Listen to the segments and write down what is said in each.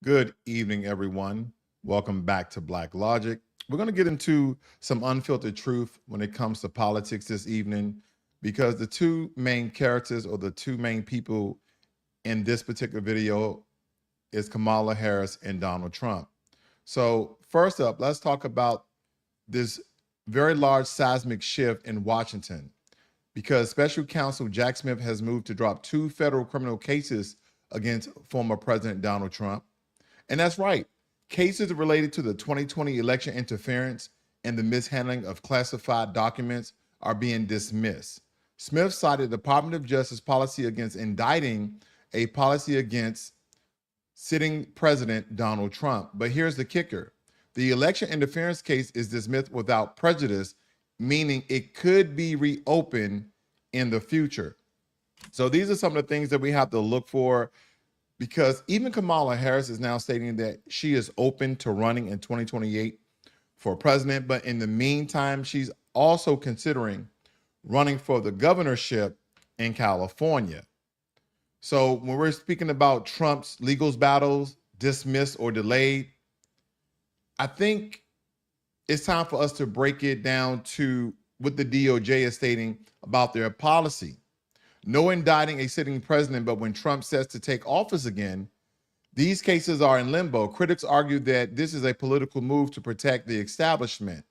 Good evening, everyone. Welcome back to Black Logic. We're going to get into some unfiltered truth when it comes to politics this evening because the two main characters or the two main people in this particular video is Kamala Harris and Donald Trump. So first up, let's talk about this very large seismic shift in Washington because Special Counsel Jack Smith has moved to drop two federal criminal cases against former President Donald Trump. And that's right. Cases related to the 2020 election interference and the mishandling of classified documents are being dismissed. Smith cited the Department of Justice policy against indicting a policy against sitting President Donald Trump. But here's the kicker. The election interference case is dismissed without prejudice, meaning it could be reopened in the future. So these are some of the things that we have to look for, because even Kamala Harris is now stating that she is open to running in 2028 for president. But in the meantime, she's also considering running for the governorship in California. So when we're speaking about Trump's legal battles, dismissed or delayed, I think it's time for us to break it down to what the DOJ is stating about their policy. No indicting a sitting president, but when Trump sets to take office again, these cases are in limbo. Critics argue that this is a political move to protect the establishment.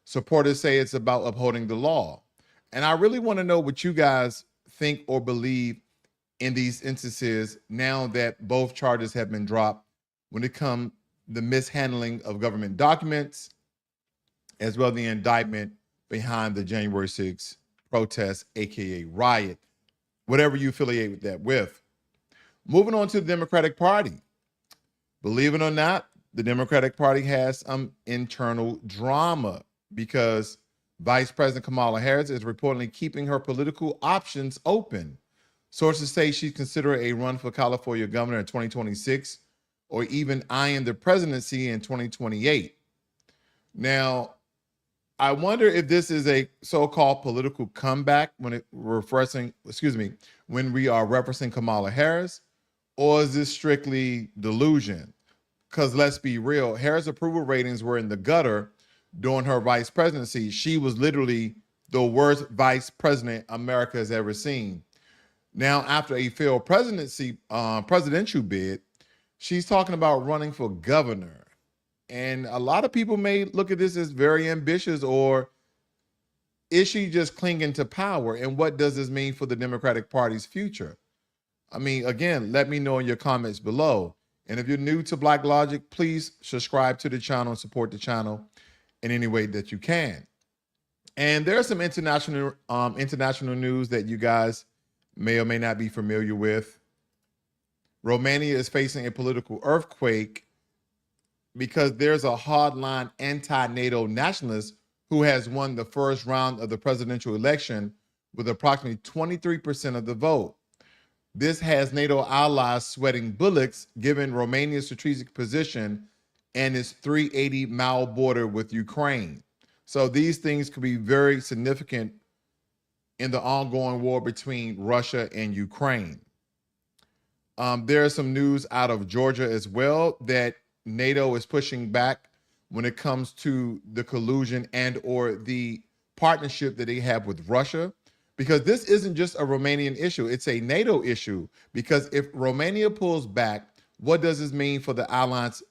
Supporters say it's about upholding the law. And I really want to know what you guys think or believe in these instances now that both charges have been dropped when it comes the mishandling of government documents, as well as the indictment behind the January 6th protest, aka riot, whatever you affiliate with that with. Moving on to the Democratic Party. Believe it or not, the Democratic Party has some internal drama because Vice President Kamala Harris is reportedly keeping her political options open. Sources say she's considering a run for California governor in 2026 or even eyeing the presidency in 2028. Now, I wonder if this is a so-called political comeback when we are referencing Kamala Harris, or is this strictly delusion? Because let's be real, Harris' approval ratings were in the gutter during her vice presidency. She was literally the worst vice president America has ever seen. Now, after a failed presidential bid, she's talking about running for governor. And a lot of people may look at this as very ambitious, or is she just clinging to power? And what does this mean for the Democratic Party's future? I mean, again, let me know in your comments below. And if you're new to Black Logic, please subscribe to the channel and support the channel in any way that you can. And there's some international news that you guys may or may not be familiar with. Romania is facing a political earthquake because there's a hardline anti-NATO nationalist who has won the first round of the presidential election with approximately 23% of the vote. This has NATO allies sweating bullets given Romania's strategic position and its 380-mile border with Ukraine. So these things could be very significant in the ongoing war between Russia and Ukraine. There's some news out of Georgia as well that NATO is pushing back when it comes to the collusion and or the partnership that they have with Russia, because this isn't just a Romanian issue, it's a NATO issue. Because if Romania pulls back, what does this mean for the alliance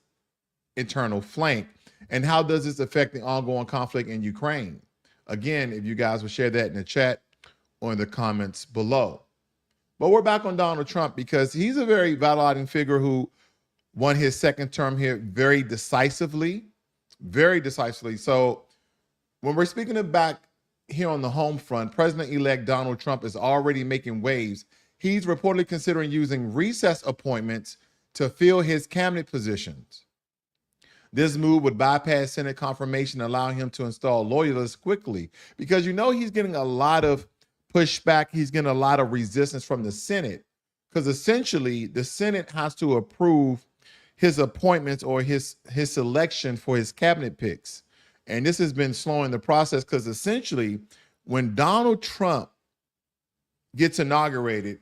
internal flank? And how does this affect the ongoing conflict in Ukraine? Again, if you guys would share that in the chat or in the comments below. But we're back on Donald Trump because he's a very validating figure who won his second term here very decisively, very decisively. So when we're speaking of back here on the home front, President-elect Donald Trump is already making waves. He's reportedly considering using recess appointments to fill his cabinet positions. This move would bypass Senate confirmation, allowing him to install loyalists quickly, because you know he's getting a lot of pushback. He's getting a lot of resistance from the Senate, because essentially the Senate has to approve his appointments or his selection for his cabinet picks. And this has been slowing the process, because essentially when Donald Trump gets inaugurated,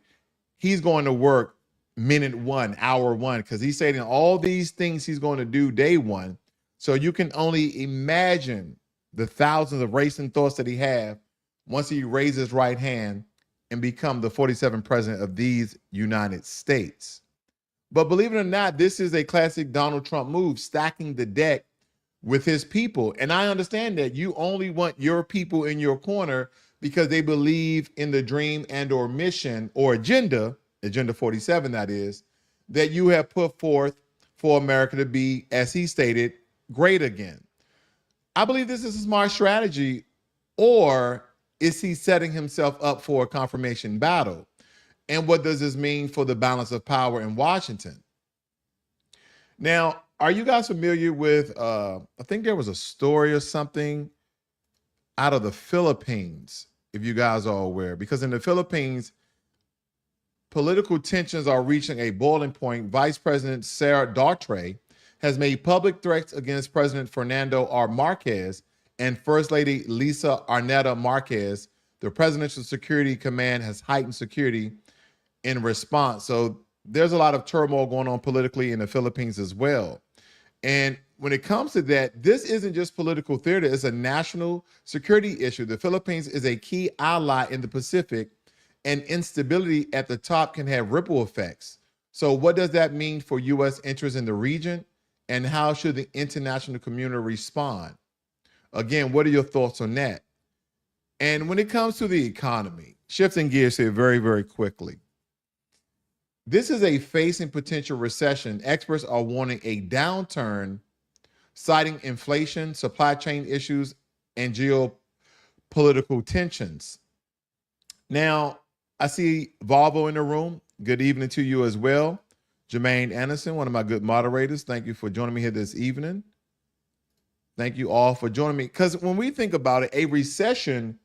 he's going to work minute one, hour one, because he's saying all these things he's going to do day one. So you can only imagine the thousands of racing thoughts that he have once he raises his right hand and become the 47th president of these United States. But believe it or not, this is a classic Donald Trump move, stacking the deck with his people. And I understand that you only want your people in your corner because they believe in the dream and or mission or agenda 47 that is, that you have put forth for America to be, as he stated, great again. I believe this is a smart strategy, or is he setting himself up for a confirmation battle? And what does this mean for the balance of power in Washington? Now, are you guys familiar with, I think there was a story or something out of the Philippines, if you guys are aware, because in the Philippines, political tensions are reaching a boiling point. Vice President Sara Duterte has made public threats against President Fernando R. Marquez and First Lady Lisa Arnetta Marquez. The Presidential Security Command has heightened security in response. So there's a lot of turmoil going on politically in the Philippines as well. And when it comes to that, this isn't just political theater, it's a national security issue. The Philippines is a key ally in the Pacific, and instability at the top can have ripple effects. So what does that mean for U.S. interests in the region, and how should the international community respond? Again, what are your thoughts on that? And when it comes to the economy, shifting gears here very, very quickly, this is a facing potential recession. Experts are warning a downturn, citing inflation, supply chain issues, and geopolitical tensions. Now, I see Volvo in the room. Good evening to you as well. Jermaine Anderson, one of my good moderators. Thank you for joining me here this evening. Thank you all for joining me. Because when we think about it, a recession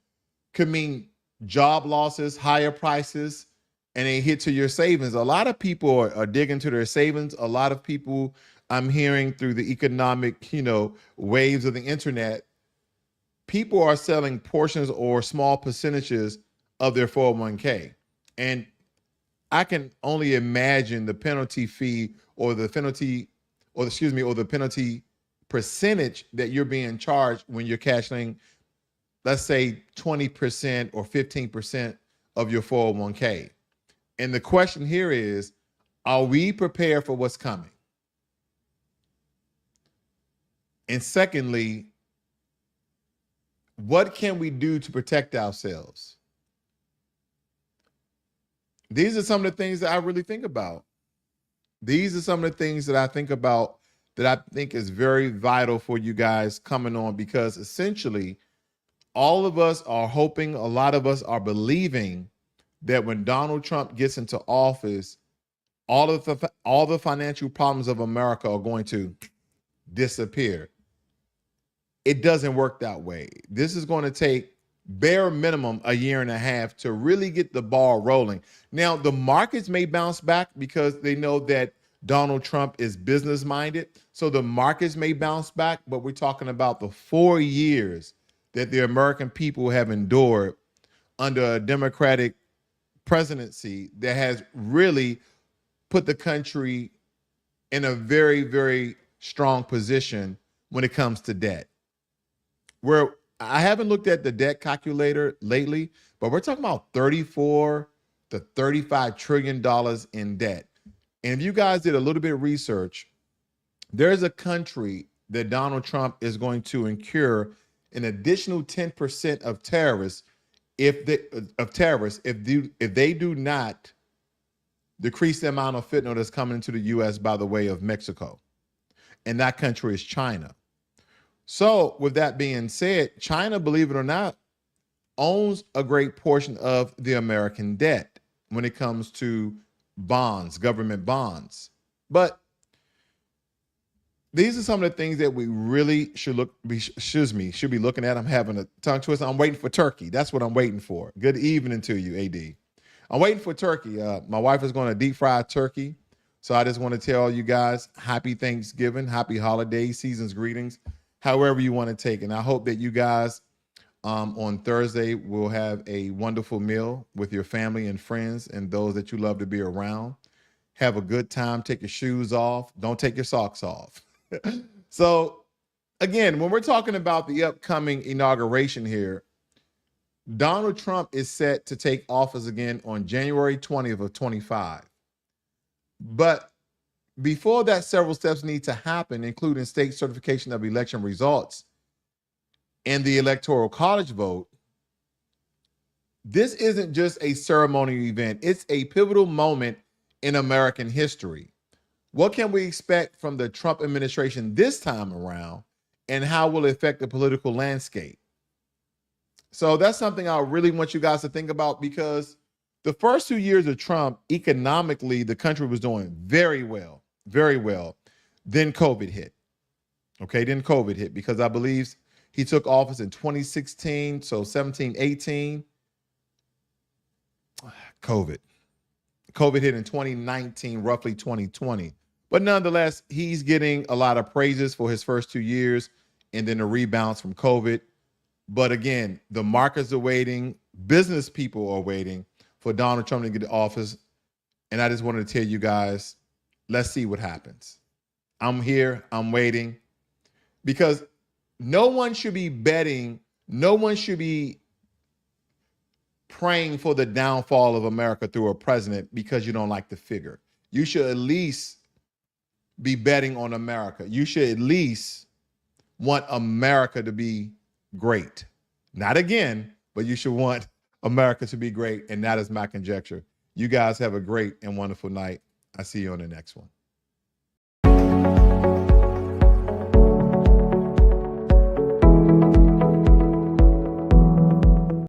could mean job losses, higher prices, and a hit to your savings. A lot of people are digging to their savings. A lot of people, I'm hearing through the economic, waves of the internet, people are selling portions or small percentages of their 401k. And I can only imagine the penalty fee or the penalty percentage that you're being charged when you're cashing, let's say 20% or 15% of your 401k. And the question here is, are we prepared for what's coming? And secondly, what can we do to protect ourselves? These are some of the things that I really think about. These are some of the things that I think about that I think is very vital for you guys coming on, because essentially all of us are hoping, a lot of us are believing that when Donald Trump gets into office, all the financial problems of America are going to disappear. It doesn't work that way. This is going to take bare minimum a year and a half to really get the ball rolling. Now, the markets may bounce back because they know that Donald Trump is business minded. So the markets may bounce back, but we're talking about the 4 years that the American people have endured under a Democratic presidency that has really put the country in a very, very strong position when it comes to debt. Where I haven't looked at the debt calculator lately, but we're talking about $34 to $35 trillion in debt. And if you guys did a little bit of research, there's a country that Donald Trump is going to incur an additional 10% of terrorists if they do not decrease the amount of fentanyl that's coming into the U.S. by the way of Mexico. And that country is China. So with that being said, China, believe it or not, owns a great portion of the American debt when it comes to bonds, government bonds. But these are some of the things that we really should be looking at. I'm having a tongue twister. I'm waiting for turkey. That's what I'm waiting for. Good evening to you, AD. I'm waiting for turkey. My wife is going to deep fry turkey. So I just want to tell you guys, happy Thanksgiving, happy holidays, season's greetings, however you want to take it. And I hope that you guys on Thursday will have a wonderful meal with your family and friends and those that you love to be around. have a good time, take your shoes off, don't take your socks off. So again, when we're talking about the upcoming inauguration here, Donald Trump is set to take office again on January 20th of 25. But before that, several steps need to happen, including state certification of election results and the Electoral College vote. This isn't just a ceremonial event. It's a pivotal moment in American history. What can we expect from the Trump administration this time around, and how will it affect the political landscape? So that's something I really want you guys to think about, because the first 2 years of Trump, economically, the country was doing very well, very well. Then COVID hit. Okay, then COVID hit, because I believe he took office in 2016, so 17, 18. COVID hit in 2019, roughly 2020. But nonetheless, he's getting a lot of praises for his first 2 years and then the rebounds from COVID. But again, the markets are waiting. Business people are waiting for Donald Trump to get to office. And I just wanted to tell you guys, let's see what happens. I'm here. I'm waiting. Because no one should be betting. No one should be praying for the downfall of America through a president because you don't like the figure. You should at least be betting on America. You should at least want America to be great. Not again, but you should want America to be great. And that is my conjecture. You guys have a great and wonderful night. I see you on the next one.